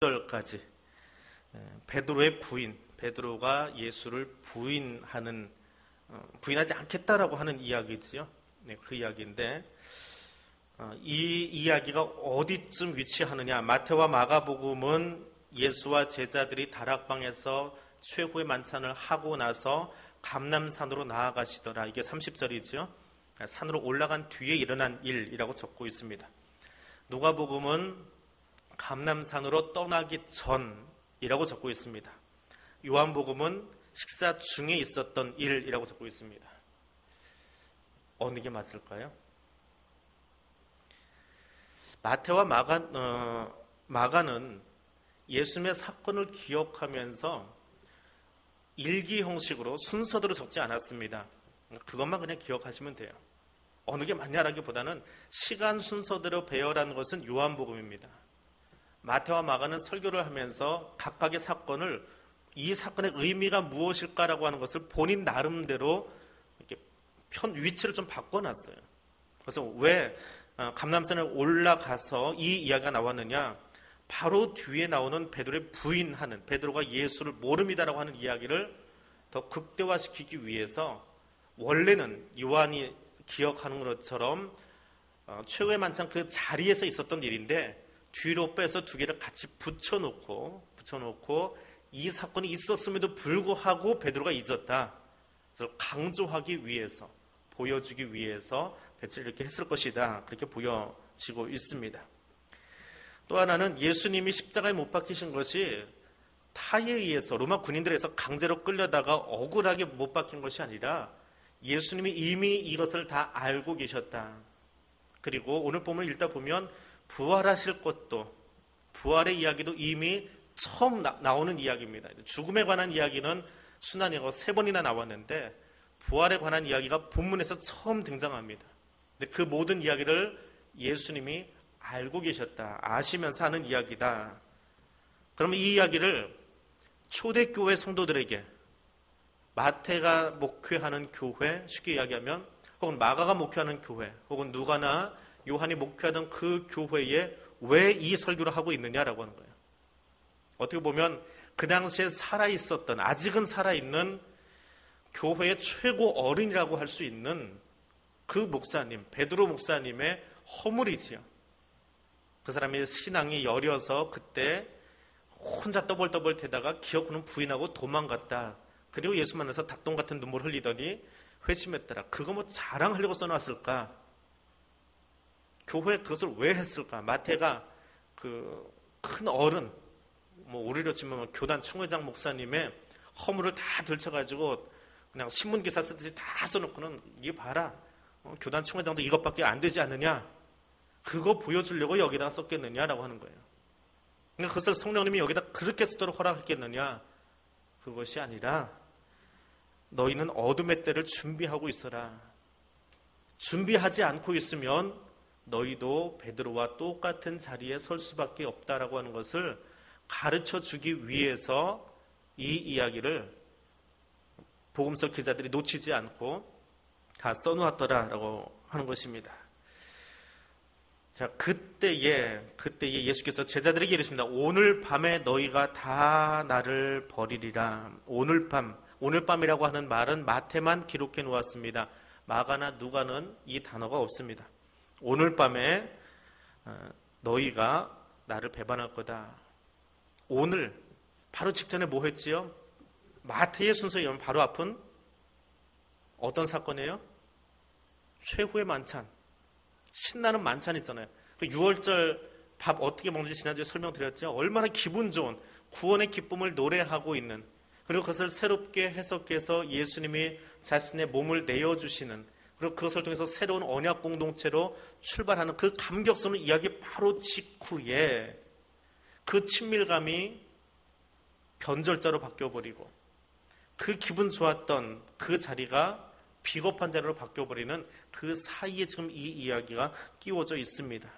절까지 베드로의 부인, 베드로가 예수를 부인하지 않겠다라고 하는 이야기지요. 그 이야기인데 이 이야기가 어디쯤 위치하느냐? 마태와 마가복음은 예수와 제자들이 다락방에서 최후의 만찬을 하고 나서 감람산으로 나아가시더라. 이게 30절이죠. 산으로 올라간 뒤에 일어난 일이라고 적고 있습니다. 누가복음은 감람산으로 떠나기 전이라고 적고 있습니다. 요한복음은 식사 중에 있었던 일이라고 적고 있습니다. 어느 게 맞을까요? 마태와 마가는 예수님의 사건을 기억하면서 일기 형식으로 순서대로 적지 않았습니다. 그것만 그냥 기억하시면 돼요. 어느 게 맞냐라기보다는 시간 순서대로 배열한 것은 요한복음입니다. 마태와 마가는 설교를 하면서 각각의 사건을 이 사건의 의미가 무엇일까라고 하는 것을 본인 나름대로 이렇게 위치를 좀 바꿔놨어요. 그래서 왜 감람산에 올라가서 이 이야기가 나왔느냐? 바로 뒤에 나오는 베드로의 부인하는, 베드로가 예수를 모릅니다라고 하는 이야기를 더 극대화시키기 위해서 원래는 요한이 기억하는 것처럼 최후의 만찬 그 자리에서 있었던 일인데 뒤로 빼서 두 개를 같이 붙여놓고 이 사건이 있었음에도 불구하고 베드로가 잊었다. 그래서 강조하기 위해서, 보여주기 위해서 배치를 이렇게 했을 것이다. 그렇게 보여지고 있습니다. 또 하나는 예수님이 십자가에 못 박히신 것이 타에 의해서 로마 군인들에서 강제로 끌려다가 억울하게 못 박힌 것이 아니라 예수님이 이미 이것을 다 알고 계셨다. 그리고 오늘 본문을 읽다 보면 부활하실 것도, 부활의 이야기도 이미 처음 나오는 이야기입니다. 죽음에 관한 이야기는 순환이고 3번이나 나왔는데 부활에 관한 이야기가 본문에서 처음 등장합니다. 근데 그 모든 이야기를 예수님이 알고 계셨다, 아시면서 하는 이야기다. 그러면 이 이야기를 초대교회 성도들에게, 마태가 목회하는 교회, 쉽게 이야기하면, 혹은 마가가 목회하는 교회, 혹은 누가나 요한이 목회하던 그 교회에 왜 이 설교를 하고 있느냐라고 하는 거예요. 어떻게 보면 그 당시에 살아있었던, 아직은 살아있는 교회의 최고 어른이라고 할 수 있는 그 목사님, 베드로 목사님의 허물이지요. 그 사람의 신앙이 여려서 그때 혼자 떠벌떠벌 대다가 기어코는 부인하고 도망갔다. 그리고 예수 만나서 닭똥 같은 눈물 흘리더니 회심했더라. 그거 뭐 자랑하려고 써놨을까? 교회에 그것을 왜 했을까? 마태가 그 큰 어른, 우리로 치면 교단 총회장 목사님의 허물을 다 들춰가지고 그냥 신문기사 쓰듯이 다 써놓고는 이게 봐라. 교단 총회장도 이것밖에 안 되지 않느냐? 그거 보여주려고 여기다가 썼겠느냐라고 하는 거예요. 그러니까 그것을 성령님이 여기다 그렇게 쓰도록 허락했겠느냐? 그것이 아니라 너희는 어둠의 때를 준비하고 있어라. 준비하지 않고 있으면 너희도 베드로와 똑같은 자리에 설 수밖에 없다라고 하는 것을 가르쳐 주기 위해서 이 이야기를 복음서 기자들이 놓치지 않고 다 써놓았더라라고 하는 것입니다. 자, 그때에 예수께서 제자들에게 이르십니다. 오늘 밤에 너희가 다 나를 버리리라. 오늘 밤이라고 하는 말은 마태만 기록해 놓았습니다. 마가나 누가는 이 단어가 없습니다. 오늘 밤에 너희가 나를 배반할 거다. 오늘 바로 직전에 뭐 했지요? 마태의 순서에 의하면 바로 앞은 어떤 사건이에요? 최후의 만찬, 신나는 만찬 있잖아요. 그 6월절 밥 어떻게 먹는지 지난주에 설명드렸죠. 얼마나 기분 좋은 구원의 기쁨을 노래하고 있는, 그리고 그것을 새롭게 해석해서 예수님이 자신의 몸을 내어주시는, 그리고 그것을 통해서 새로운 언약 공동체로 출발하는 그 감격스러운 이야기 바로 직후에 그 친밀감이 변절자로 바뀌어버리고 그 기분 좋았던 그 자리가 비겁한 자리로 바뀌어버리는 그 사이에 지금 이 이야기가 끼워져 있습니다.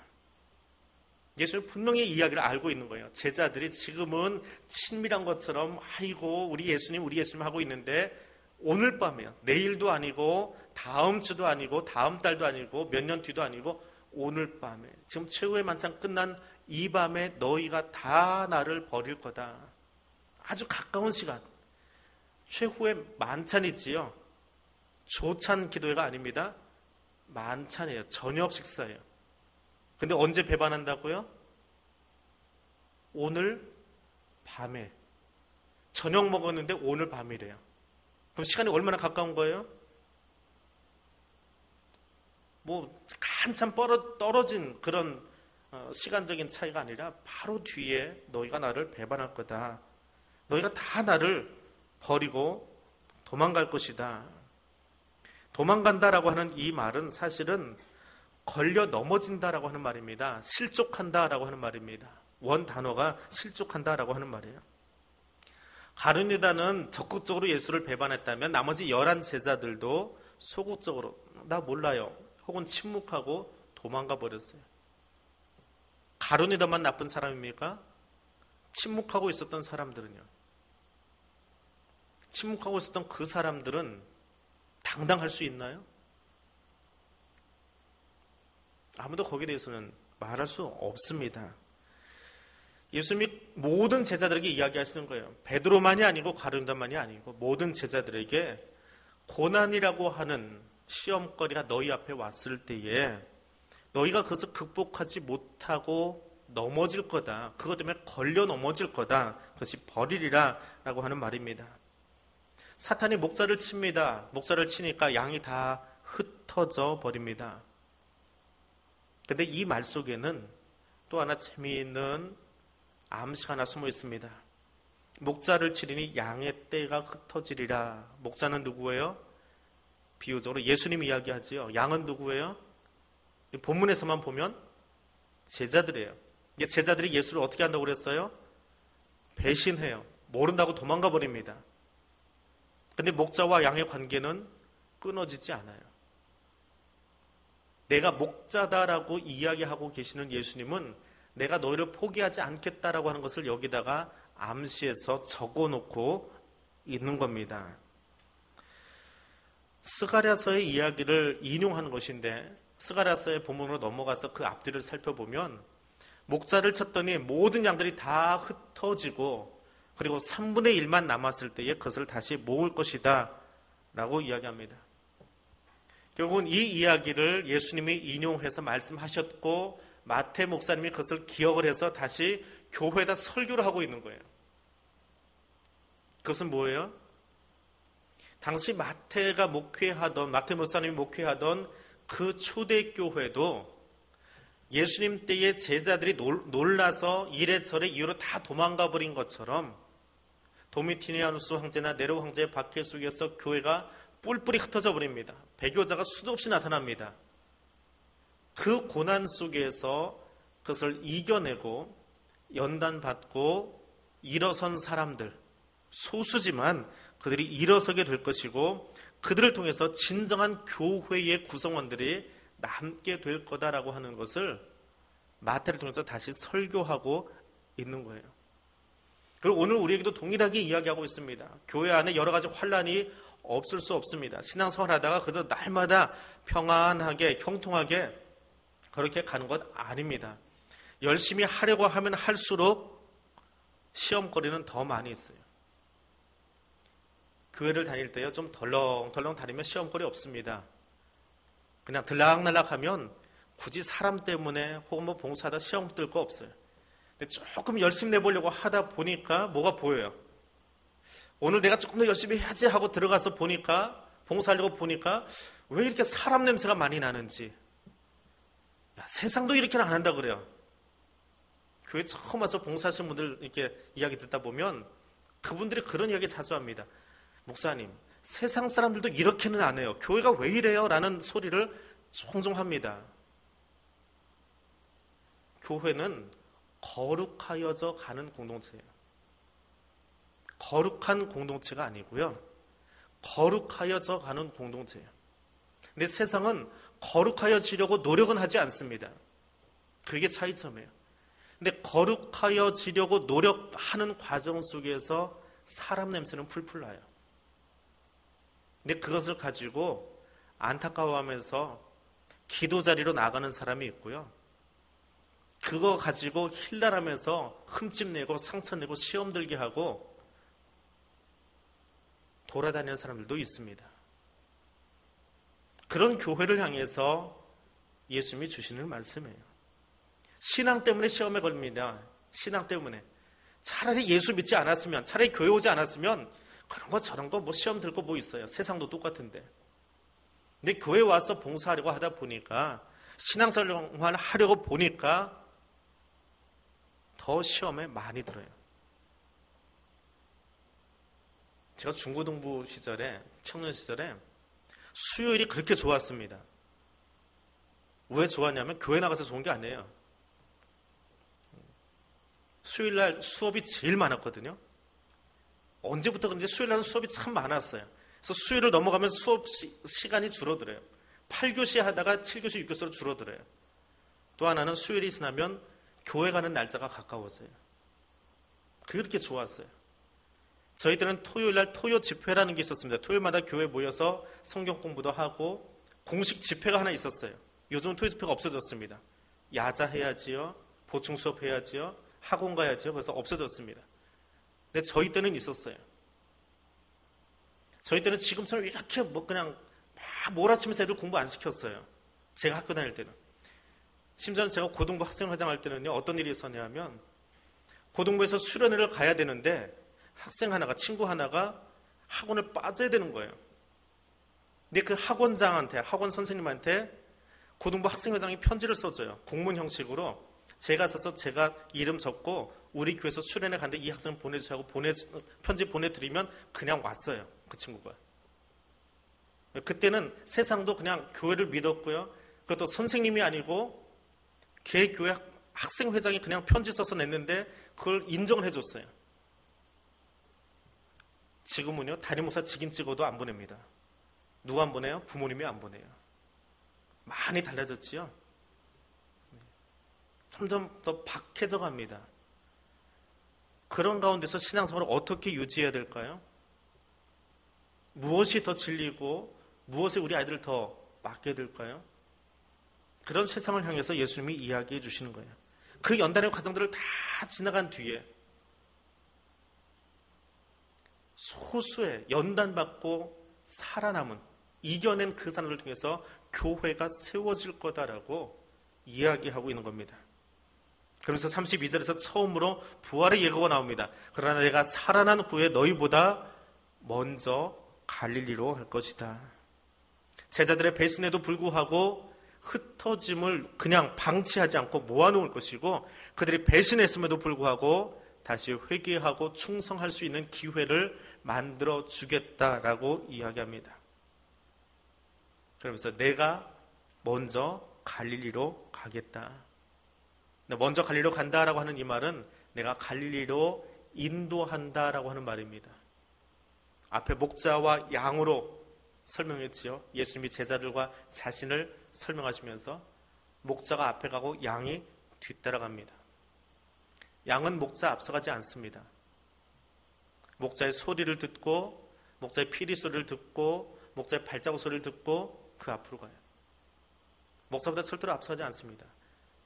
예수는 분명히 이 이야기를 알고 있는 거예요. 제자들이 지금은 친밀한 것처럼 아이고 우리 예수님 하고 있는데 오늘 밤이에요. 내일도 아니고 다음 주도 아니고 다음 달도 아니고 몇 년 뒤도 아니고 오늘 밤에 지금 최후의 만찬 끝난 이 밤에 너희가 다 나를 버릴 거다. 아주 가까운 시간, 최후의 만찬이지요. 조찬 기도회가 아닙니다. 만찬이에요. 저녁 식사예요. 근데 언제 배반한다고요? 오늘 밤에. 저녁 먹었는데 오늘 밤이래요. 그럼 시간이 얼마나 가까운 거예요? 한참 떨어진 그런 시간적인 차이가 아니라 바로 뒤에 너희가 나를 배반할 거다. 너희가 다 나를 버리고 도망갈 것이다. 도망간다라고 하는 이 말은 사실은 걸려 넘어진다라고 하는 말입니다. 실족한다라고 하는 말입니다. 원 단어가 실족한다라고 하는 말이에요. 가룟 유다는 적극적으로 예수를 배반했다면 나머지 11 제자들도 소극적으로 나 몰라요. 혹은 침묵하고 도망가 버렸어요. 가룟 유다만 나쁜 사람입니까? 침묵하고 있었던 사람들은요. 침묵하고 있었던 그 사람들은 당당할 수 있나요? 아무도 거기에 대해서는 말할 수 없습니다. 예수님이 모든 제자들에게 이야기하시는 거예요. 베드로만이 아니고 가룟 유다만이 아니고 모든 제자들에게 고난이라고 하는 시험거리가 너희 앞에 왔을 때에 너희가 그것을 극복하지 못하고 넘어질 거다. 그것 때문에 걸려 넘어질 거다. 그것이 버리리라 라고 하는 말입니다. 사탄이 목자를 칩니다. 목자를 치니까 양이 다 흩어져 버립니다. 근데 이 말 속에는 또 하나 재미있는 암시가 하나 숨어 있습니다. 목자를 치리니 양의 떼가 흩어지리라. 목자는 누구예요? 비유적으로 예수님 이야기하지요. 양은 누구예요? 본문에서만 보면 제자들이에요. 제자들이 예수를 어떻게 한다고 그랬어요? 배신해요. 모른다고 도망가 버립니다. 근데 목자와 양의 관계는 끊어지지 않아요. 내가 목자다라고 이야기하고 계시는 예수님은 내가 너희를 포기하지 않겠다라고 하는 것을 여기다가 암시해서 적어놓고 있는 겁니다. 스가랴서의 이야기를 인용한 것인데 스가랴서의 본문으로 넘어가서 그 앞뒤를 살펴보면 목자를 쳤더니 모든 양들이 다 흩어지고 그리고 3분의 1만 남았을 때에 그것을 다시 모을 것이다 라고 이야기합니다. 결국은 이 이야기를 예수님이 인용해서 말씀하셨고 마태 목사님이 그것을 기억을 해서 다시 교회에다 설교를 하고 있는 거예요. 그것은 뭐예요? 당시 마태 목사님이 목회하던 그 초대교회도 예수님 때의 제자들이 놀라서 이래저래 이유로 다 도망가 버린 것처럼 도미티니아누스 황제나 네로 황제의 박해 속에서 교회가 뿔뿔이 흩어져 버립니다. 배교자가 수도 없이 나타납니다. 그 고난 속에서 그것을 이겨내고 연단받고 일어선 사람들, 소수지만 그들이 일어서게 될 것이고 그들을 통해서 진정한 교회의 구성원들이 남게 될 거다라고 하는 것을 마태를 통해서 다시 설교하고 있는 거예요. 그리고 오늘 우리에게도 동일하게 이야기하고 있습니다. 교회 안에 여러 가지 환란이 없을 수 없습니다. 신앙생활하다가 그저 날마다 평안하게 형통하게 그렇게 가는 것 아닙니다. 열심히 하려고 하면 할수록 시험거리는 더 많이 있어요. 교회를 다닐 때요 좀 덜렁덜렁 다니면 시험거리 없습니다. 그냥 들락날락하면 굳이 사람 때문에 혹은 봉사하다 시험 뜰 거 없어요. 근데 조금 열심히 내보려고 하다 보니까 뭐가 보여요. 오늘 내가 조금 더 열심히 해야지 하고 들어가서 보니까 봉사하려고 보니까 왜 이렇게 사람 냄새가 많이 나는지. 세상도 이렇게는 안 한다 그래요. 교회 처음 와서 봉사하시는 분들 이렇게 이야기 듣다 보면 그분들이 그런 이야기 자주 합니다. 목사님, 세상 사람들도 이렇게는 안 해요. 교회가 왜 이래요? 라는 소리를 종종 합니다. 교회는 거룩하여져 가는 공동체예요. 거룩한 공동체가 아니고요. 거룩하여져 가는 공동체예요. 근데 세상은 거룩하여지려고 노력은 하지 않습니다. 그게 차이점이에요. 근데 거룩하여지려고 노력하는 과정 속에서 사람 냄새는 풀풀 나요. 근데 그것을 가지고 안타까워하면서 기도 자리로 나가는 사람이 있고요. 그거 가지고 힐난하면서 흠집내고 상처내고 시험 들게 하고 돌아다니는 사람들도 있습니다. 그런 교회를 향해서 예수님이 주시는 말씀이에요. 신앙 때문에 시험에 걸립니다. 신앙 때문에. 차라리 예수 믿지 않았으면, 차라리 교회 오지 않았으면 그런 거 저런 거 뭐 시험 들고 뭐 있어요. 세상도 똑같은데. 근데 교회 와서 봉사하려고 하다 보니까, 신앙생활 하려고 보니까 더 시험에 많이 들어요. 제가 중고등부 시절에, 청년 시절에 수요일이 그렇게 좋았습니다. 왜 좋았냐면 교회 나가서 좋은 게 아니에요. 수요일날 수업이 제일 많았거든요. 언제부터 그런지 수요일날은 수업이 참 많았어요. 그래서 수요일을 넘어가면 수업 시간이 줄어들어요. 8교시 하다가 7교시, 6교시로 줄어들어요. 또 하나는 수요일이 지나면 교회 가는 날짜가 가까워져요. 그렇게 좋았어요. 저희 때는 토요일날 토요 집회라는 게 있었습니다. 토요일마다 교회 모여서 성경 공부도 하고 공식 집회가 하나 있었어요. 요즘은 토요 집회가 없어졌습니다. 야자 해야지요, 보충 수업 해야지요, 학원 가야지요. 그래서 없어졌습니다. 근데 저희 때는 있었어요. 저희 때는 지금처럼 이렇게 뭐 그냥 막 몰아치면서 애들 공부 안 시켰어요. 제가 학교 다닐 때는. 심지어는 제가 고등부 학생회장 할 때는요, 어떤 일이 있었냐면 고등부에서 수련회를 가야 되는데 학생 하나가, 친구 하나가 학원을 빠져야 되는 거예요. 근데 그 학원장한테, 학원 선생님한테 고등부 학생회장이 편지를 써줘요. 공문 형식으로. 제가 써서 제가 이름 적고 우리 교회에서 수련회 갔는데 이 학생 보내주시고 편지 보내드리면 그냥 왔어요. 그 친구가. 그때는 세상도 그냥 교회를 믿었고요. 그것도 선생님이 아니고 걔 교회 학생회장이 그냥 편지 써서 냈는데 그걸 인정을 해줬어요. 지금은요, 담임목사 직인 찍어도 안 보냅니다. 누가 안 보내요? 부모님이 안 보내요. 많이 달라졌지요? 점점 더 박해져 갑니다. 그런 가운데서 신앙생활을 어떻게 유지해야 될까요? 무엇이 더 진리고 무엇에 우리 아이들을 더 맡게 될까요? 그런 세상을 향해서 예수님이 이야기해 주시는 거예요. 그 연단의 과정들을 다 지나간 뒤에 소수의 연단받고 살아남은, 이겨낸 그 사람들 통해서 교회가 세워질 거다라고 이야기하고 있는 겁니다. 그러면서 32절에서 처음으로 부활의 예고가 나옵니다. 그러나 내가 살아난 후에 너희보다 먼저 갈릴리로 갈 것이다. 제자들의 배신에도 불구하고 흩어짐을 그냥 방치하지 않고 모아놓을 것이고, 그들이 배신했음에도 불구하고 다시 회개하고 충성할 수 있는 기회를 만들어 주겠다라고 이야기합니다. 그러면서 내가 먼저 갈릴리로 가겠다. 먼저 갈릴리로 간다라고 하는 이 말은 내가 갈릴리로 인도한다라고 하는 말입니다. 앞에 목자와 양으로 설명했지요. 예수님이 제자들과 자신을 설명하시면서 목자가 앞에 가고 양이 뒤따라갑니다. 양은 목자 앞서가지 않습니다. 목자의 소리를 듣고, 목자의 피리 소리를 듣고, 목자의 발자국 소리를 듣고 그 앞으로 가요. 목자보다 절대로 앞서가지 않습니다.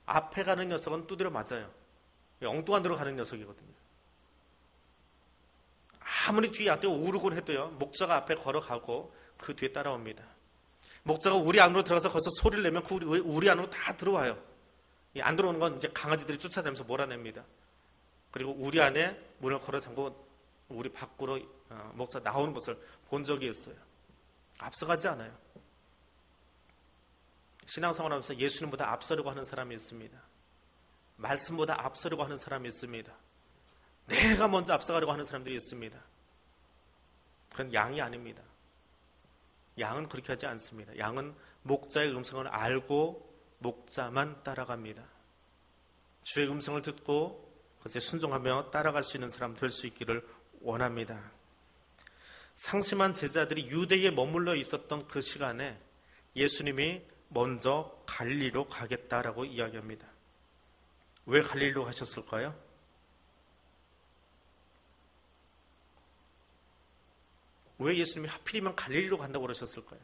앞에 가는 녀석은 두드려 맞아요. 엉뚱한 데로 가는 녀석이거든요. 아무리 뒤에 앞에 우르고 해도요, 목자가 앞에 걸어가고 그 뒤에 따라옵니다. 목자가 우리 안으로 들어가서 거기서 소리를 내면 그 우리 안으로 다 들어와요. 안 들어오는 건 이제 강아지들이 쫓아다니면서 몰아냅니다. 그리고 우리 안에 문을 걸어 잠그고 우리 밖으로 목자 나오는 것을 본 적이 있어요. 앞서가지 않아요. 신앙생활하면서 예수님보다 앞서려고 하는 사람이 있습니다. 말씀보다 앞서려고 하는 사람이 있습니다. 내가 먼저 앞서가려고 하는 사람들이 있습니다. 그건 양이 아닙니다. 양은 그렇게 하지 않습니다. 양은 목자의 음성을 알고 목자만 따라갑니다. 주의 음성을 듣고 그것에 순종하며 따라갈 수 있는 사람 될 수 있기를 원합니다. 상심한 제자들이 유대에 머물러 있었던 그 시간에 예수님이 먼저 갈릴리로 가겠다라고 이야기합니다. 왜 갈릴리로 가셨을까요? 왜 예수님이 하필이면 갈릴리로 간다고 그러셨을까요?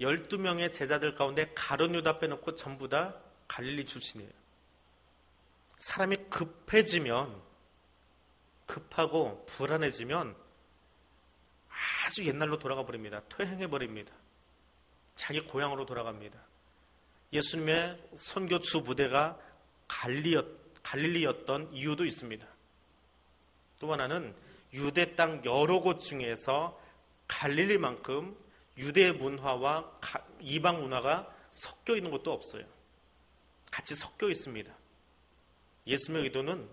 12명의 제자들 가운데 가룟 유다 빼놓고 전부 다 갈릴리 출신이에요. 사람이 급하고 불안해지면 아주 옛날로 돌아가 버립니다. 퇴행해 버립니다. 자기 고향으로 돌아갑니다. 예수님의 선교 주 무대가 갈릴리였던 이유도 있습니다. 또 하나는 유대 땅 여러 곳 중에서 갈릴리만큼 유대 문화와 이방 문화가 섞여 있는 곳도 없어요. 같이 섞여 있습니다. 예수님의 의도는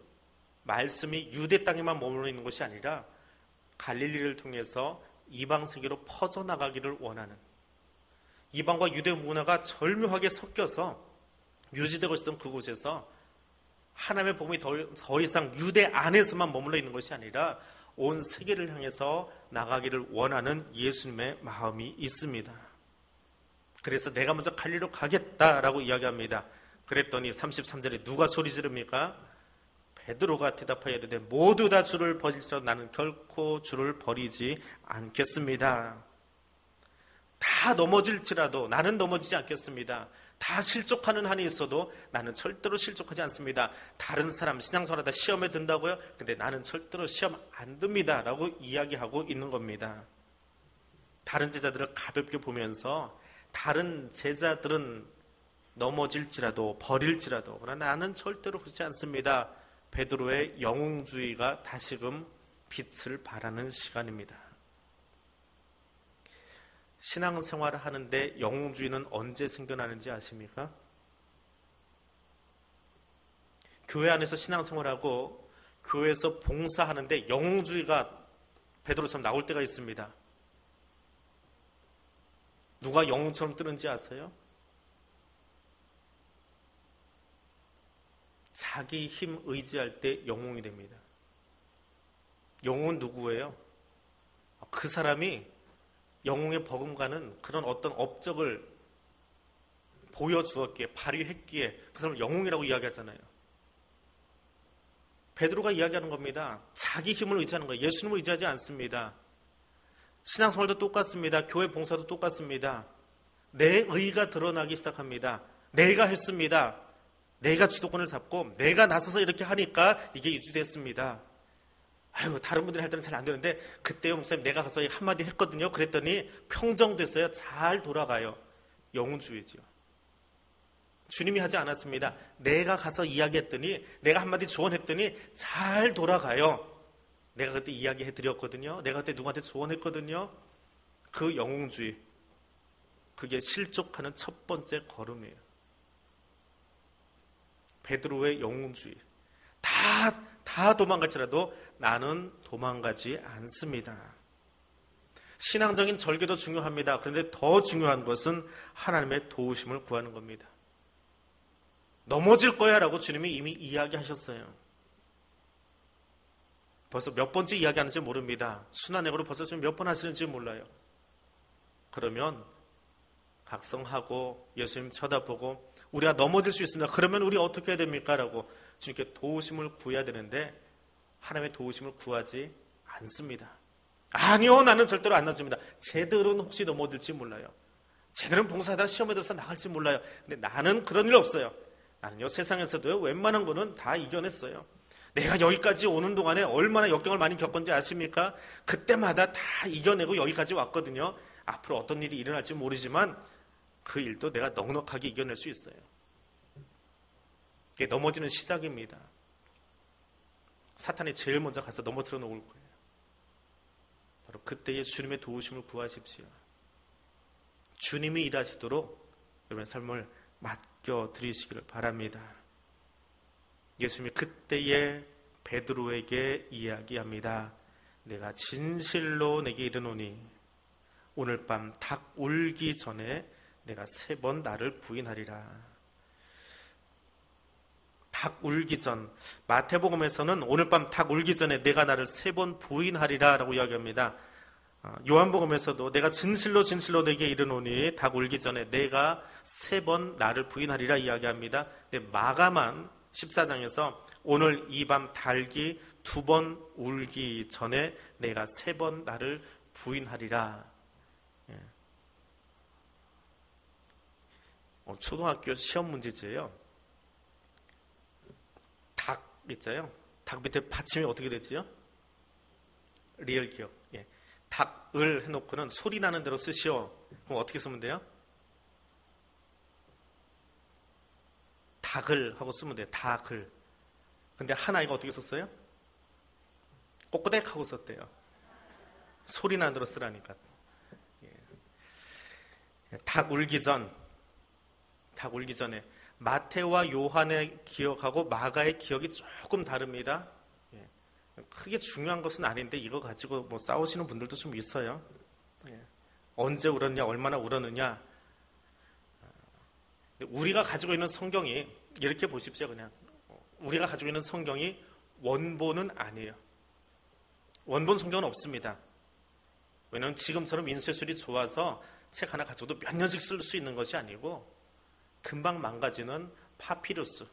말씀이 유대 땅에만 머물러 있는 것이 아니라 갈릴리를 통해서 이방 세계로 퍼져나가기를 원하는, 이방과 유대 문화가 절묘하게 섞여서 유지되고 있었던 그곳에서 하나님의 복음이 더 이상 유대 안에서만 머물러 있는 것이 아니라 온 세계를 향해서 나가기를 원하는 예수님의 마음이 있습니다. 그래서 내가 먼저 갈릴리로 가겠다라고 이야기합니다. 그랬더니 33절에 누가 소리 지릅니까? 베드로가 대답하여 이르되 모두 다 주를 버릴지라도 나는 결코 주를 버리지 않겠습니다. 다 넘어질지라도 나는 넘어지지 않겠습니다. 다 실족하는 한이 있어도 나는 절대로 실족하지 않습니다. 다른 사람 신앙생활하다 시험에 든다고요? 근데 나는 절대로 시험 안 듭니다 라고 이야기하고 있는 겁니다. 다른 제자들을 가볍게 보면서 다른 제자들은 넘어질지라도 버릴지라도 그러나 나는 절대로 그렇지 않습니다. 베드로의 영웅주의가 다시금 빛을 발하는 시간입니다. 신앙생활을 하는데 영웅주의는 언제 생겨나는지 아십니까? 교회 안에서 신앙생활하고 교회에서 봉사하는데 영웅주의가 베드로처럼 나올 때가 있습니다. 누가 영웅처럼 뜨는지 아세요? 자기 힘 의지할 때 영웅이 됩니다. 영웅은 누구예요? 그 사람이 영웅에 버금가는 그런 어떤 업적을 보여주었기에, 발휘했기에 그 사람을 영웅이라고 이야기하잖아요. 베드로가 이야기하는 겁니다. 자기 힘을 의지하는 거예요. 예수님을 의지하지 않습니다. 신앙생활도 똑같습니다. 교회 봉사도 똑같습니다. 내 의가 드러나기 시작합니다. 내가 했습니다. 내가 주도권을 잡고 내가 나서서 이렇게 하니까 이게 유지됐습니다. 아유, 다른 분들이 할 때는 잘 안 되는데 그때요 목사님 내가 가서 한마디 했거든요. 그랬더니 평정됐어요. 잘 돌아가요. 영웅주의죠. 주님이 하지 않았습니다. 내가 가서 이야기했더니, 내가 한마디 조언했더니 잘 돌아가요. 내가 그때 이야기해드렸거든요. 내가 그때 누구한테 조언했거든요. 그 영웅주의, 그게 실족하는 첫 번째 걸음이에요. 베드로의 영웅주의. 다 도망갈지라도 나는 도망가지 않습니다. 신앙적인 절개도 중요합니다. 그런데 더 중요한 것은 하나님의 도우심을 구하는 겁니다. 넘어질 거야 라고 주님이 이미 이야기하셨어요. 벌써 몇 번째 이야기하는지 모릅니다. 순환행으로 벌써 좀 몇 번 하시는지 몰라요. 그러면 각성하고 예수님 쳐다보고 우리가 넘어질 수 있습니다. 그러면 우리 어떻게 해야 됩니까? 라고 주님께 도우심을 구해야 되는데 하나님의 도우심을 구하지 않습니다. 아니요, 나는 절대로 안 넘어집니다. 쟤들은 혹시 넘어질지 몰라요. 쟤들은 봉사하다 시험에 들어서 나갈지 몰라요. 근데 나는 그런 일 없어요. 나는요, 세상에서도요, 웬만한 거는 다 이겨냈어요. 내가 여기까지 오는 동안에 얼마나 역경을 많이 겪었는지 아십니까? 그때마다 다 이겨내고 여기까지 왔거든요. 앞으로 어떤 일이 일어날지 모르지만 그 일도 내가 넉넉하게 이겨낼 수 있어요. 이게 넘어지는 시작입니다. 사탄이 제일 먼저 가서 넘어뜨려 놓을 거예요. 바로 그때의 주님의 도우심을 구하십시오. 주님이 일하시도록 여러분의 삶을 맡겨드리시기를 바랍니다. 예수님이 그때의 베드로에게 이야기합니다. 내가 진실로 내게 이르노니 오늘 밤 닭 울기 전에 내가 3번 나를 부인하리라. 닭 울기 전, 마태복음에서는 오늘 밤 닭 울기 전에 내가 나를 3번 부인하리라 라고 이야기합니다. 요한복음에서도 내가 진실로 진실로 내게 이르노니 닭 울기 전에 내가 3번 나를 부인하리라 이야기합니다. 근데 마가만 14장에서 오늘 이 밤 닭이 2번 울기 전에 내가 3번 나를 부인하리라. 초등학교 시험 문제지예요. 닭 있잖아요. 닭 밑에 받침이 어떻게 되지요? 리을 기억. 예. 닭을 해놓고는 소리 나는 대로 쓰시오. 그럼 어떻게 쓰면 돼요? 닭을 하고 쓰면 돼요. 닭을. 근데 한 아이가 어떻게 썼어요? 꼬꼬댁 하고 썼대요. 소리 나는 대로 쓰라니까. 예. 닭 울기 전에 마태와 요한의 기억하고 마가의 기억이 조금 다릅니다. 예. 크게 중요한 것은 아닌데 이거 가지고 뭐 싸우시는 분들도 좀 있어요. 예. 언제 울었냐, 얼마나 울었느냐. 우리가 가지고 있는 성경이 이렇게 보십시오. 그냥 우리가 가지고 있는 성경이 원본은 아니에요. 원본 성경은 없습니다. 왜냐하면 지금처럼 인쇄술이 좋아서 책 하나 가져도 몇 년씩 쓸 수 있는 것이 아니고 금방 망가지는 파피루스,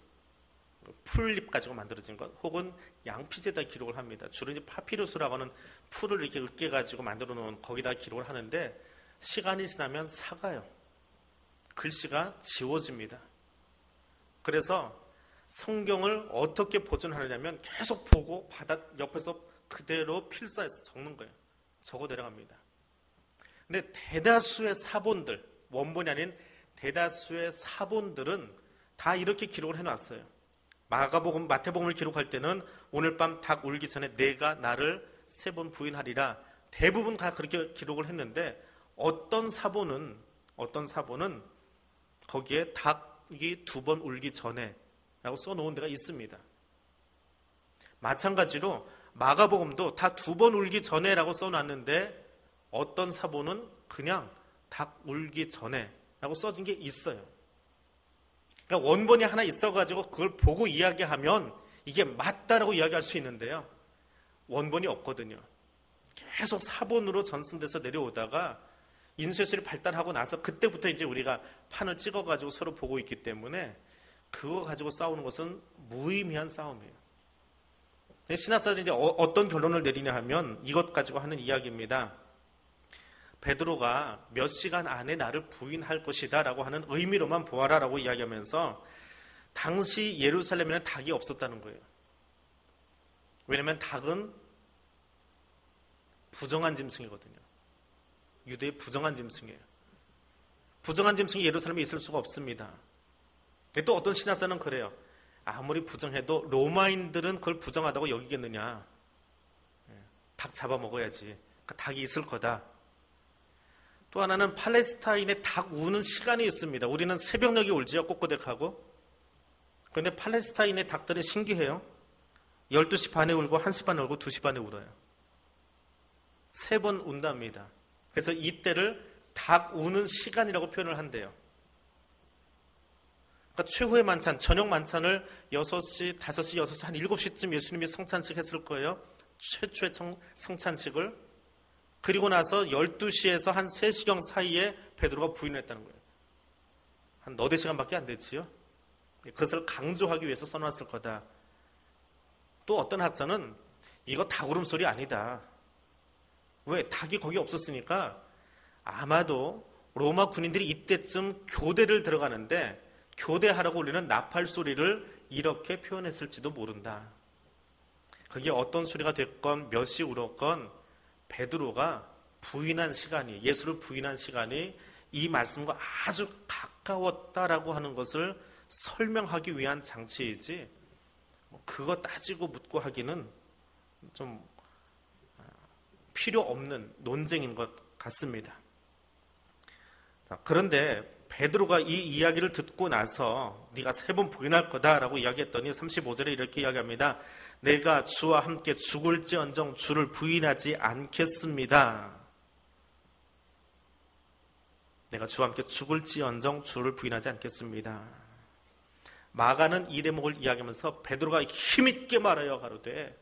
풀잎 가지고 만들어진 것, 혹은 양피지에다 기록을 합니다. 주로 이제 파피루스라고 하는 풀을 이렇게 으깨 가지고 만들어 놓은 거기다 기록을 하는데 시간이 지나면 삭아요. 글씨가 지워집니다. 그래서 성경을 어떻게 보존하느냐면 계속 보고 바다 옆에서 그대로 필사해서 적는 거예요. 적어 내려갑니다. 근데 대다수의 사본들, 원본이 아닌 대다수의 사본들은 다 이렇게 기록을 해놨어요. 마가복음, 마태복음을 기록할 때는 오늘 밤 닭 울기 전에 내가 나를 3번 부인하리라. 대부분 다 그렇게 기록을 했는데 어떤 사본은 거기에 닭이 2번 울기 전에 라고 써놓은 데가 있습니다. 마찬가지로 마가복음도 다 2번 울기 전에 라고 써놨는데 어떤 사본은 그냥 닭 울기 전에 라고 써진 게 있어요. 그러니까 원본이 하나 있어가지고 그걸 보고 이야기하면 이게 맞다라고 이야기할 수 있는데요. 원본이 없거든요. 계속 사본으로 전승돼서 내려오다가 인쇄술이 발달하고 나서 그때부터 이제 우리가 판을 찍어가지고 서로 보고 있기 때문에 그거 가지고 싸우는 것은 무의미한 싸움이에요. 신학자들이 이제 어떤 결론을 내리냐 하면 이것 가지고 하는 이야기입니다. 베드로가 몇 시간 안에 나를 부인할 것이다 라고 하는 의미로만 보아라 라고 이야기하면서 당시 예루살렘에는 닭이 없었다는 거예요. 왜냐하면 닭은 부정한 짐승이거든요. 유대의 부정한 짐승이에요. 부정한 짐승이 예루살렘에 있을 수가 없습니다. 또 어떤 신학자는 그래요. 아무리 부정해도 로마인들은 그걸 부정하다고 여기겠느냐. 닭 잡아먹어야지. 그러니까 닭이 있을 거다. 또 하나는 팔레스타인에 닭 우는 시간이 있습니다. 우리는 새벽녘에 울지요. 꼬꼬댁하고. 그런데 팔레스타인의 닭들은 신기해요. 12시 반에 울고 1시 반에 울고 2시 반에 울어요. 3번 운답니다. 그래서 이때를 닭 우는 시간이라고 표현을 한대요. 그러니까 최후의 만찬, 저녁 만찬을 6시, 5시, 6시, 한 7시쯤 예수님이 성찬식 했을 거예요. 최초의 성찬식을. 그리고 나서 12시에서 한 3시경 사이에 베드로가 부인했다는 거예요. 한 너댓 시간밖에 안 됐지요. 그것을 강조하기 위해서 써놨을 거다. 또 어떤 학자는 이거 닭 울음소리 아니다. 왜? 닭이 거기 없었으니까 아마도 로마 군인들이 이때쯤 교대를 들어가는데 교대하라고 울리는 나팔 소리를 이렇게 표현했을지도 모른다. 그게 어떤 소리가 됐건 몇 시 울었건 베드로가 부인한 시간이, 예수를 부인한 시간이 이 말씀과 아주 가까웠다라고 하는 것을 설명하기 위한 장치이지 그거 따지고 묻고 하기는 좀 필요 없는 논쟁인 것 같습니다. 그런데 베드로가 이 이야기를 듣고 나서 네가 3번 부인할 거다라고 이야기했더니 35절에 이렇게 이야기합니다. 내가 주와 함께 죽을지언정 주를 부인하지 않겠습니다. 내가 주와 함께 죽을지언정 주를 부인하지 않겠습니다. 마가는 이 대목을 이야기하면서 베드로가 힘있게 말해요. 가로되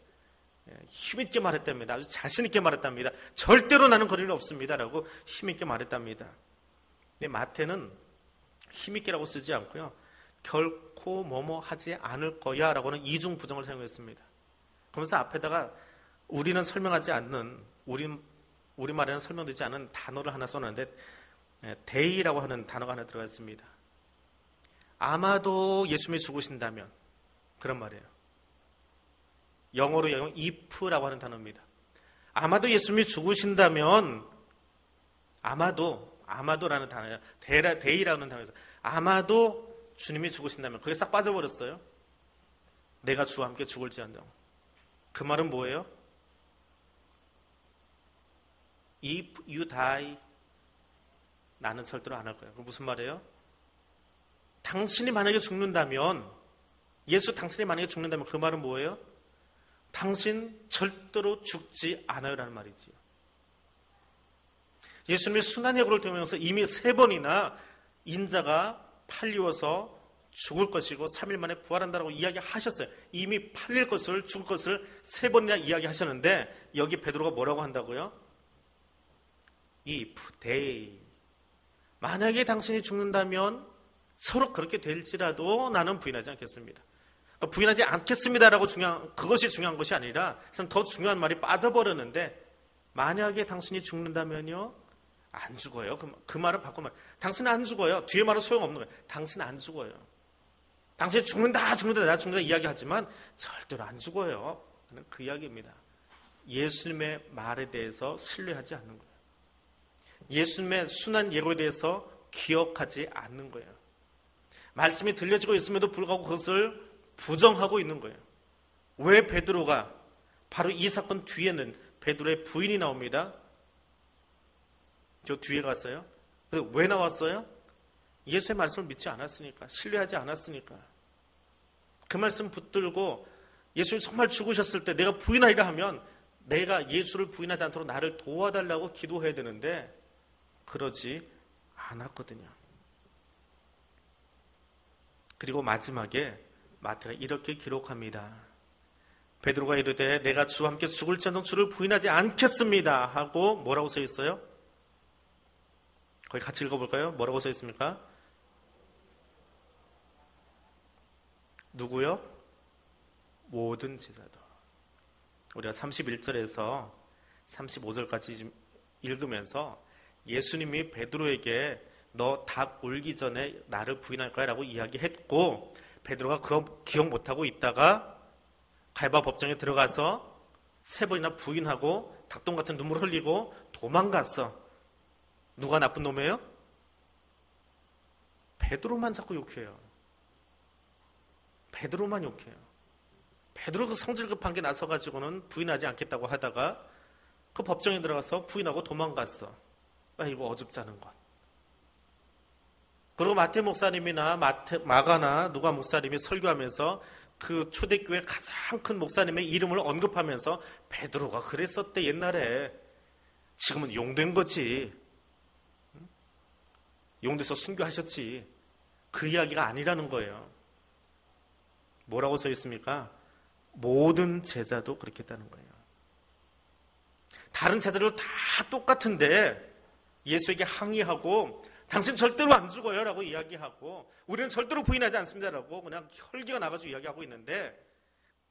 힘있게 말했답니다. 아주 자신있게 말했답니다. 절대로 나는 그럴 일 없습니다 라고 힘있게 말했답니다. 근데 마태는 힘있게라고 쓰지 않고요. 결코 뭐뭐 하지 않을 거야 라고는 이중 부정을 사용했습니다. 그러면서 앞에다가 우리는 설명하지 않는, 우리말에는 설명되지 않은 단어를 하나 써놨는데 데이라고 하는 단어가 하나 들어가 있습니다. 아마도 예수님이 죽으신다면, 그런 말이에요. 영어로 if라고 하는 단어입니다. 아마도 예수님이 죽으신다면, 아마도라는 단어예요. 데이라는 단어에서 아마도 주님이 죽으신다면, 그게 싹 빠져버렸어요. 내가 주와 함께 죽을지언정. 그 말은 뭐예요? If you die, 나는 절대로 안 할 거예요. 그 무슨 말이에요? 당신이 만약에 죽는다면, 당신이 만약에 죽는다면 그 말은 뭐예요? 당신 절대로 죽지 않아요 라는 말이지요. 예수님이 순환여고를 통해서 이미 3번이나 인자가 팔리워서 죽을 것이고 3일 만에 부활한다라고 이야기하셨어요. 이미 팔릴 것을, 죽을 것을 3번이나 이야기하셨는데 여기 베드로가 뭐라고 한다고요? If they, 만약에 당신이 죽는다면 서로 그렇게 될지라도 나는 부인하지 않겠습니다. 그러니까 부인하지 않겠습니다라고 그것이 중요한 것이 아니라 더 중요한 말이 빠져버렸는데, 만약에 당신이 죽는다면요, 안 죽어요. 그 말을 바꾸면 당신은 안 죽어요. 뒤에 말은 소용없는 거예요. 당신은 안 죽어요. 당신이 죽는다 내가 죽는다 이야기하지만 절대로 안 죽어요. 그 이야기입니다. 예수님의 말에 대해서 신뢰하지 않는 거예요. 예수님의 순한 예고에 대해서 기억하지 않는 거예요. 말씀이 들려지고 있음에도 불구하고 그것을 부정하고 있는 거예요. 왜 베드로가, 바로 이 사건 뒤에는 베드로의 부인이 나옵니다. 저 뒤에 갔어요. 왜 나왔어요? 예수의 말씀을 믿지 않았으니까, 신뢰하지 않았으니까. 그 말씀 붙들고 예수님이 정말 죽으셨을 때 내가 부인하리라 하면 내가 예수를 부인하지 않도록 나를 도와달라고 기도해야 되는데 그러지 않았거든요. 그리고 마지막에 마태가 이렇게 기록합니다. 베드로가 이르되 내가 주와 함께 죽을지언정 주를 부인하지 않겠습니다 하고 뭐라고 써 있어요? 거기 같이 읽어볼까요? 뭐라고 써 있습니까? 누구요? 모든 제자도. 우리가 31절에서 35절까지 읽으면서 예수님이 베드로에게 너 닭 울기 전에 나를 부인할 거야 라고 이야기했고, 베드로가 그거 기억 못하고 있다가 갈바 법정에 들어가서 3번이나 부인하고 닭똥 같은 눈물 흘리고 도망갔어. 누가 나쁜 놈이에요? 베드로만 자꾸 욕해요. 베드로만 욕해요. 베드로 그 성질 급한 게 나서가지고는 부인하지 않겠다고 하다가 그 법정에 들어가서 부인하고 도망갔어. 이거 어줍지 않은 것. 그리고 마태 목사님이나 마가나 누가 목사님이 설교하면서 그 초대교회 가장 큰 목사님의 이름을 언급하면서 베드로가 그랬었대 옛날에. 지금은 용된 거지. 용돼서 순교하셨지. 그 이야기가 아니라는 거예요. 뭐라고 써 있습니까? 모든 제자도 그렇게 했다는 거예요. 다른 제자들도 다 똑같은데 예수에게 항의하고 당신 절대로 안 죽어요 라고 이야기하고 우리는 절대로 부인하지 않습니다 라고 그냥 혈기가 나가지고 이야기하고 있는데,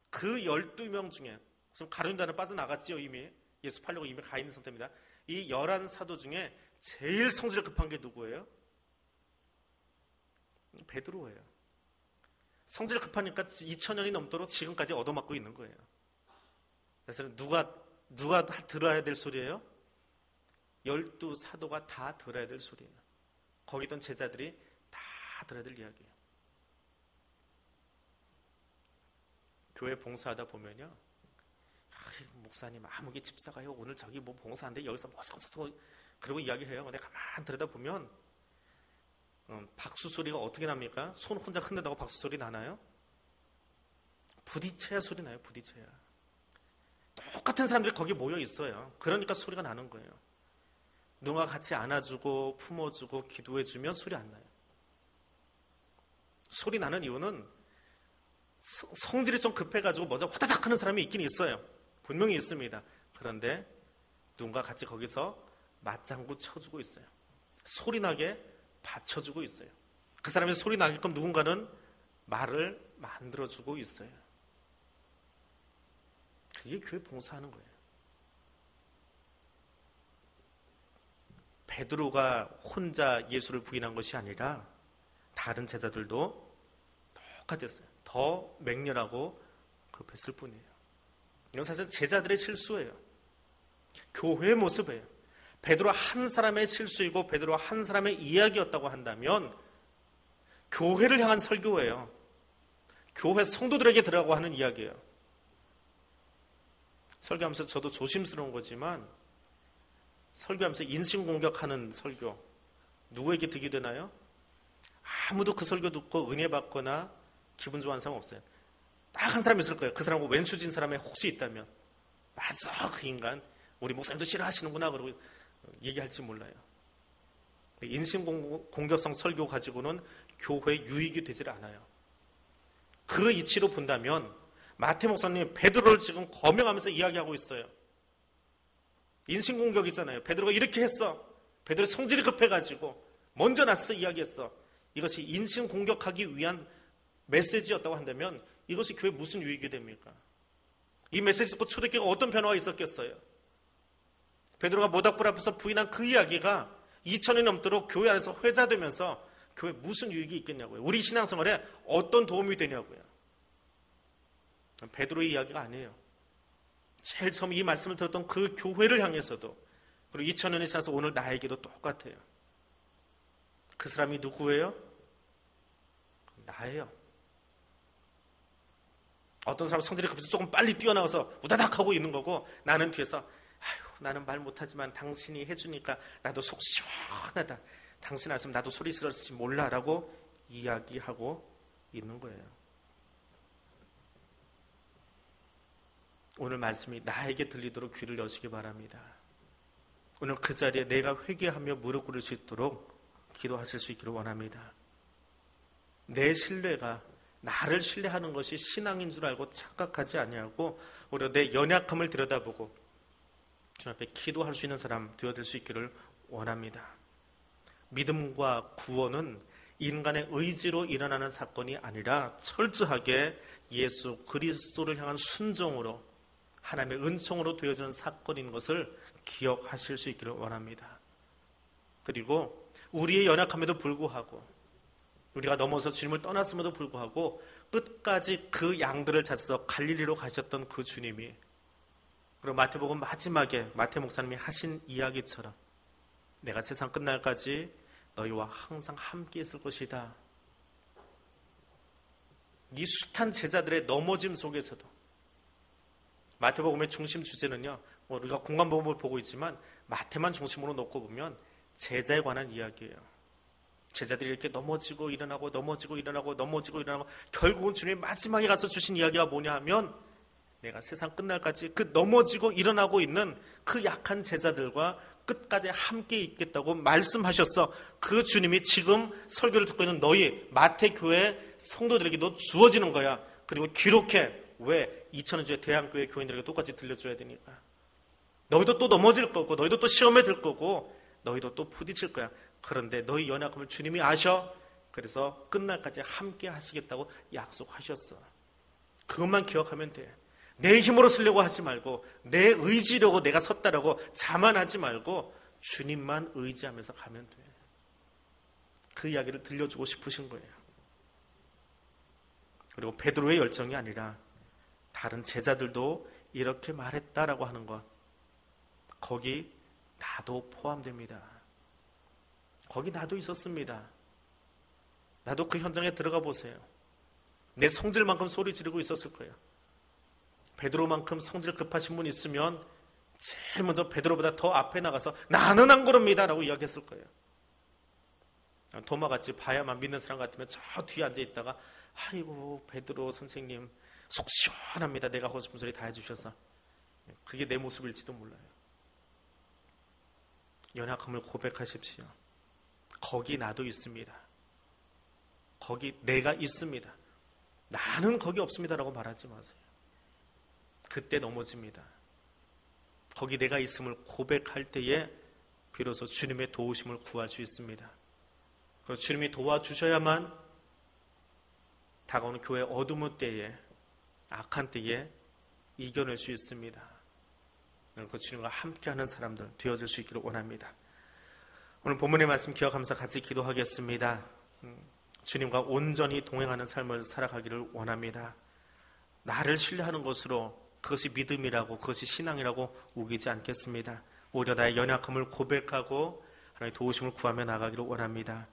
그 12명 중에 지금 가룟유다는 빠져나갔지요. 이미 예수 팔려고 이미 가 있는 상태입니다. 이 11사도 중에 제일 성질 급한 게 누구예요? 베드로예요. 성질 급하니까 2000년이 넘도록 지금까지 얻어맞고 있는 거예요. 그래서 누가 들어야 될 소리예요? 12사도가 다 들어야 될 소리예요. 거기 있던 제자들이 다 들어야 될 이야기예요. 교회 봉사하다 보면요, 목사님 아무개 집사가요 오늘 저기 뭐 봉사한데 여기서 뭐 그러고 이야기해요. 근데 가만 들여다보면 박수 소리가 어떻게 납니까? 손 혼자 흔든다고 박수 소리 나나요? 부딪혀야 소리 나요. 부딪혀야. 똑같은 사람들이 거기 모여 있어요. 그러니까 소리가 나는 거예요. 누가 같이 안아주고 품어주고 기도해주면 소리 안 나요. 소리 나는 이유는 성질이 좀 급해가지고 먼저 화다닥 하는 사람이 있긴 있어요. 분명히 있습니다. 그런데 누군가 같이 거기서 맞장구 쳐주고 있어요. 소리 나게 받쳐주고 있어요. 그 사람이 소리 나게끔 누군가는 말을 만들어주고 있어요. 그게 교회 봉사하는 거예요. 베드로가 혼자 예수를 부인한 것이 아니라 다 다른 제자들도 똑같았어요. 더 맹렬하고 급했을 뿐이에요. 이건 사실 제자들의 실수예요. 교회의 모습이에요. 베드로 한 사람의 실수이고 베드로 한 사람의 이야기였다고 한다면 교회를 향한 설교예요. 교회 성도들에게 들으라고 하는 이야기예요. 설교하면서 저도 조심스러운 거지만 설교하면서 인신공격하는 설교 누구에게 득이 되나요? 아무도 그 설교 듣고 은혜 받거나 기분 좋아하는 사람 없어요. 딱 한 사람 있을 거예요. 그 사람하고 왼수진 사람이 혹시 있다면 맞아 그 인간 우리 목사님도 싫어하시는구나 그러고 얘기할지 몰라요. 인신공격성 설교 가지고는 교회에 유익이 되질 않아요. 그 이치로 본다면 마태 목사님 베드로를 지금 거명하면서 이야기하고 있어요. 인신공격이잖아요. 베드로가 이렇게 했어. 베드로의 성질이 급해가지고 먼저 나서 이야기했어. 이것이 인신공격하기 위한 메시지였다고 한다면 이것이 교회에 무슨 유익이 됩니까? 이 메시지 듣고 초대교회가 어떤 변화가 있었겠어요? 베드로가 모닥불 앞에서 부인한 그 이야기가 2000년이 넘도록 교회 안에서 회자되면서 교회에 무슨 유익이 있겠냐고요. 우리 신앙생활에 어떤 도움이 되냐고요. 베드로의 이야기가 아니에요. 제일 처음 이 말씀을 들었던 그 교회를 향해서도 그리고 2000년이 지나서 오늘 나에게도 똑같아요. 그 사람이 누구예요? 나예요. 어떤 사람 성질이 급해서 조금 빨리 뛰어나와서 우다닥 하고 있는 거고 나는 뒤에서 아휴 나는 말 못하지만 당신이 해주니까 나도 속 시원하다. 당신 알았으면 나도 소리 질렀을지 몰라 라고 이야기하고 있는 거예요. 오늘 말씀이 나에게 들리도록 귀를 여시기 바랍니다. 오늘 그 자리에 내가 회개하며 무릎 꿇을 수 있도록 기도하실 수 있기를 원합니다. 내 신뢰가 나를 신뢰하는 것이 신앙인 줄 알고 착각하지 아니하고 오히려 내 연약함을 들여다보고 주님 앞에 기도할 수 있는 사람 되어들 수 있기를 원합니다. 믿음과 구원은 인간의 의지로 일어나는 사건이 아니라 철저하게 예수 그리스도를 향한 순종으로 하나님의 은총으로 되어지는 사건인 것을 기억하실 수 있기를 원합니다. 그리고 우리의 연약함에도 불구하고 우리가 넘어서 주님을 떠났음에도 불구하고 끝까지 그 양들을 찾아서 갈릴리로 가셨던 그 주님이 그리고 마태복음 마지막에 마태 목사님이 하신 이야기처럼 내가 세상 끝날까지 너희와 항상 함께 있을 것이다. 이 숱한 제자들의 넘어짐 속에서도 마태복음의 중심 주제는요. 우리가 공관복음을 보고 있지만 마태만 중심으로 놓고 보면 제자에 관한 이야기예요. 제자들이 이렇게 넘어지고 일어나고 넘어지고 일어나고 넘어지고 일어나고 결국은 주님이 마지막에 가서 주신 이야기가 뭐냐 하면 내가 세상 끝날까지 그 넘어지고 일어나고 있는 그 약한 제자들과 끝까지 함께 있겠다고 말씀하셨어. 그 주님이 지금 설교를 듣고 있는 너희 마태교회 성도들에게도 주어지는 거야. 그리고 기록해. 왜? 2000년 주에 대한교회 교인들에게 똑같이 들려줘야 되니까. 너희도 또 넘어질 거고 너희도 또 시험에 들 거고 너희도 또 부딪힐 거야. 그런데 너희 연약함을 주님이 아셔. 그래서 끝날까지 함께 하시겠다고 약속하셨어. 그것만 기억하면 돼. 내 힘으로 쓰려고 하지 말고 내 의지려고 내가 섰다라고 자만하지 말고 주님만 의지하면서 가면 돼. 그 이야기를 들려주고 싶으신 거예요. 그리고 베드로의 열정이 아니라 다른 제자들도 이렇게 말했다라고 하는 것, 거기 나도 포함됩니다. 거기 나도 있었습니다. 나도 그 현장에 들어가 보세요. 내 성질만큼 소리 지르고 있었을 거예요. 베드로만큼 성질 급하신 분 있으면 제일 먼저 베드로보다 더 앞에 나가서 나는 안 그럽니다 라고 이야기했을 거예요. 도마같이 봐야만 믿는 사람 같으면 저 뒤에 앉아 있다가 아이고 베드로 선생님 속 시원합니다. 내가 하고 싶은 소리 다 해주셔서. 그게 내 모습일지도 몰라요. 연약함을 고백하십시오. 거기 나도 있습니다. 거기 내가 있습니다. 나는 거기 없습니다라고 말하지 마세요. 그때 넘어집니다. 거기 내가 있음을 고백할 때에 비로소 주님의 도우심을 구할 수 있습니다. 그리고 주님이 도와주셔야만 다가오는 교회 어두운 때에 악한 때에 이겨낼 수 있습니다. 그 주님과 함께하는 사람들 되어질 수 있기를 원합니다. 오늘 본문의 말씀 기억하면서 같이 기도하겠습니다. 주님과 온전히 동행하는 삶을 살아가기를 원합니다. 나를 신뢰하는 것으로 그것이 믿음이라고, 그것이 신앙이라고 우기지 않겠습니다. 오히려 나의 연약함을 고백하고 하나님의 도우심을 구하며 나가기를 원합니다.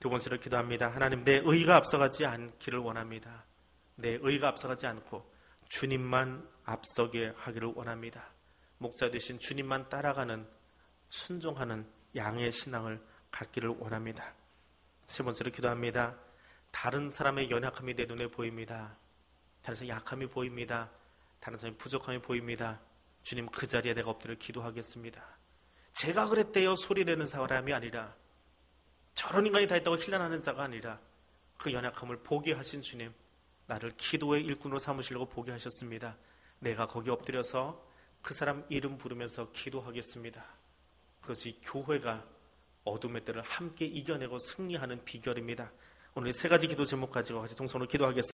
두 번째로 기도합니다. 하나님, 내 의가 앞서가지 않기를 원합니다. 내 의가 앞서가지 않고 주님만 앞서게 하기를 원합니다. 목자 되신 주님만 따라가는, 순종하는 양의 신앙을 갖기를 원합니다. 세 번째로 기도합니다. 다른 사람의 연약함이 내 눈에 보입니다. 다른 사람의 약함이 보입니다. 다른 사람의 부족함이 보입니다. 주님, 그 자리에 내가 엎드려 기도하겠습니다. 제가 그랬대요 소리 내는 사람이 아니라, 저런 인간이 다 있다고 힐난하는 자가 아니라, 그 연약함을 보게 하신 주님, 나를 기도의 일꾼으로 삼으시려고 보게 하셨습니다. 내가 거기 엎드려서 그 사람 이름 부르면서 기도하겠습니다. 그것이 교회가 어둠의 때를 함께 이겨내고 승리하는 비결입니다. 오늘 세 가지 기도 제목 가지고 같이 동성으로 기도하겠습니다.